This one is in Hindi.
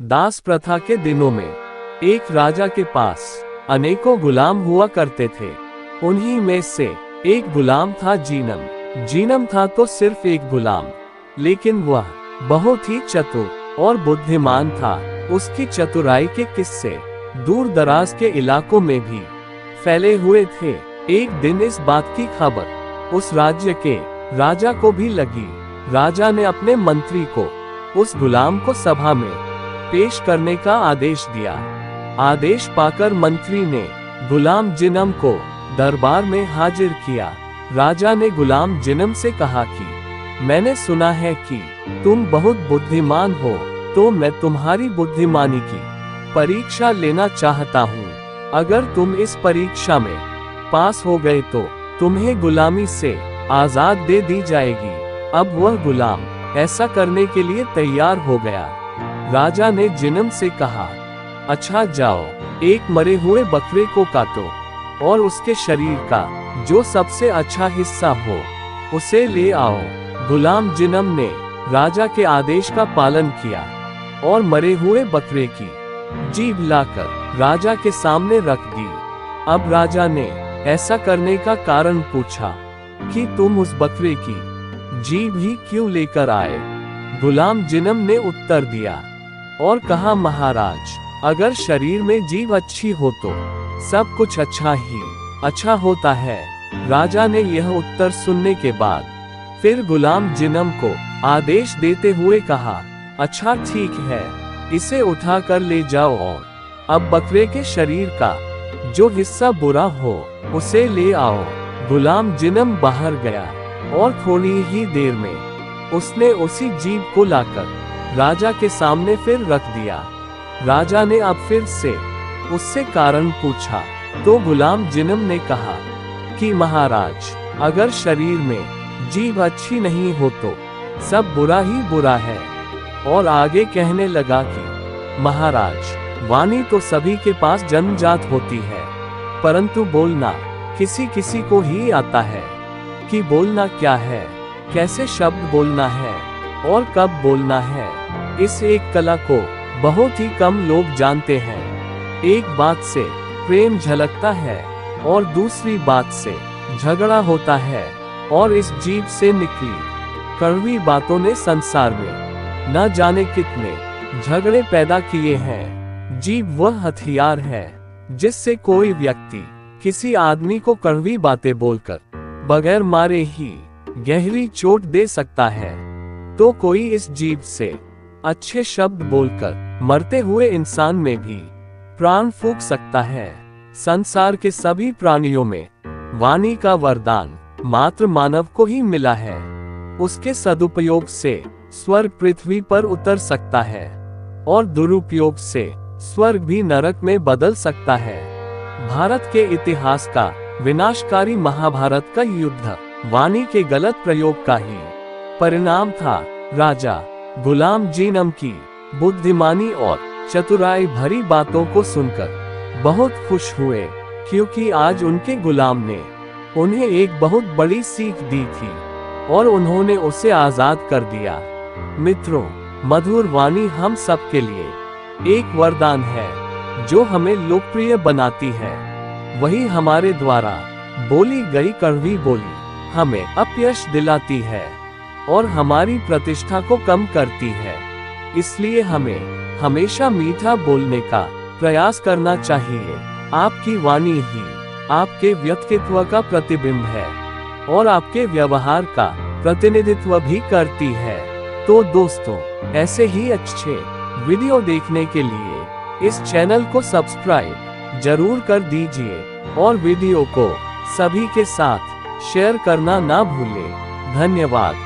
दास प्रथा के दिनों में एक राजा के पास अनेकों गुलाम हुआ करते थे। उन्हीं में से एक गुलाम था जीनम। जीनम था तो सिर्फ एक गुलाम, लेकिन वह बहुत ही चतुर और बुद्धिमान था। उसकी चतुराई के किस्से दूर दराज के इलाकों में भी फैले हुए थे। एक दिन इस बात की खबर उस राज्य के राजा को भी लगी। राजा ने अपने मंत्री को उस गुलाम को सभा में पेश करने का आदेश दिया। आदेश पाकर मंत्री ने गुलाम जिनम को दरबार में हाजिर किया। राजा ने गुलाम जिनम से कहा कि मैंने सुना है कि तुम बहुत बुद्धिमान हो, तो मैं तुम्हारी बुद्धिमानी की परीक्षा लेना चाहता हूँ। अगर तुम इस परीक्षा में पास हो गए तो तुम्हें गुलामी से आजाद दे दी जाएगी। अब वह गुलाम ऐसा करने के लिए तैयार हो गया। राजा ने जिनम से कहा, अच्छा जाओ, एक मरे हुए बकरे को काटो और उसके शरीर का जो सबसे अच्छा हिस्सा हो उसे ले आओ। गुलाम जिनम ने राजा के आदेश का पालन किया और मरे हुए बकरे की जीभ लाकर राजा के सामने रख दी। अब राजा ने ऐसा करने का कारण पूछा कि तुम उस बकरे की जीभ ही क्यों लेकर आए। गुलाम जिनम ने उत्तर दिया और कहा, महाराज, अगर शरीर में जीभ अच्छी हो तो सब कुछ अच्छा होता है। राजा ने यह उत्तर सुनने के बाद फिर गुलाम जिनम को आदेश देते हुए कहा, अच्छा ठीक है, इसे उठा कर ले जाओ और अब बकरे के शरीर का जो हिस्सा बुरा हो उसे ले आओ। गुलाम जिनम बाहर गया और थोड़ी ही देर में उसने उसी जीभ को लाकर राजा के सामने फिर रख दिया। राजा ने अब फिर से उससे कारण पूछा तो गुलाम जिनम ने कहा कि महाराज, अगर शरीर में जीभ अच्छी नहीं हो तो सब बुरा ही बुरा है। और आगे कहने लगा कि महाराज, वाणी तो सभी के पास जन्मजात होती है, परंतु बोलना किसी किसी को ही आता है। कि बोलना क्या है, कैसे शब्द बोलना है और कब बोलना है, इस एक कला को बहुत ही कम लोग जानते हैं। एक बात से प्रेम झलकता है और दूसरी बात से झगड़ा होता है, और इस जीभ से निकली कड़वी बातों ने संसार में न जाने कितने झगड़े पैदा किए हैं। जीभ वह हथियार है जिससे कोई व्यक्ति किसी आदमी को कड़वी बातें बोलकर बगैर मारे ही गहरी चोट दे सकता है, तो कोई इस जीभ से अच्छे शब्द बोलकर मरते हुए इंसान में भी प्राण फूंक सकता है। संसार के सभी प्राणियों में वाणी का वरदान मात्र मानव को ही मिला है। उसके सदुपयोग से स्वर्ग पृथ्वी पर उतर सकता है और दुरुपयोग से स्वर्ग भी नरक में बदल सकता है। भारत के इतिहास का विनाशकारी महाभारत का युद्ध वाणी के गलत प्रयोग का ही परिणाम था। राजा गुलाम जिनम की बुद्धिमानी और चतुराई भरी बातों को सुनकर बहुत खुश हुए, क्योंकि आज उनके गुलाम ने उन्हें एक बहुत बड़ी सीख दी थी और उन्होंने उसे आजाद कर दिया। मित्रों, मधुर वाणी हम सब के लिए एक वरदान है जो हमें लोकप्रिय बनाती है। वही हमारे द्वारा बोली गई कड़वी बोली हमें अपयश दिलाती है और हमारी प्रतिष्ठा को कम करती है। इसलिए हमें हमेशा मीठा बोलने का प्रयास करना चाहिए। आपकी वाणी ही आपके व्यक्तित्व का प्रतिबिंब है और आपके व्यवहार का प्रतिनिधित्व भी करती है। तो दोस्तों, ऐसे ही अच्छे वीडियो देखने के लिए इस चैनल को सब्सक्राइब जरूर कर दीजिए और वीडियो को सभी के साथ शेयर करना ना भूलें। धन्यवाद।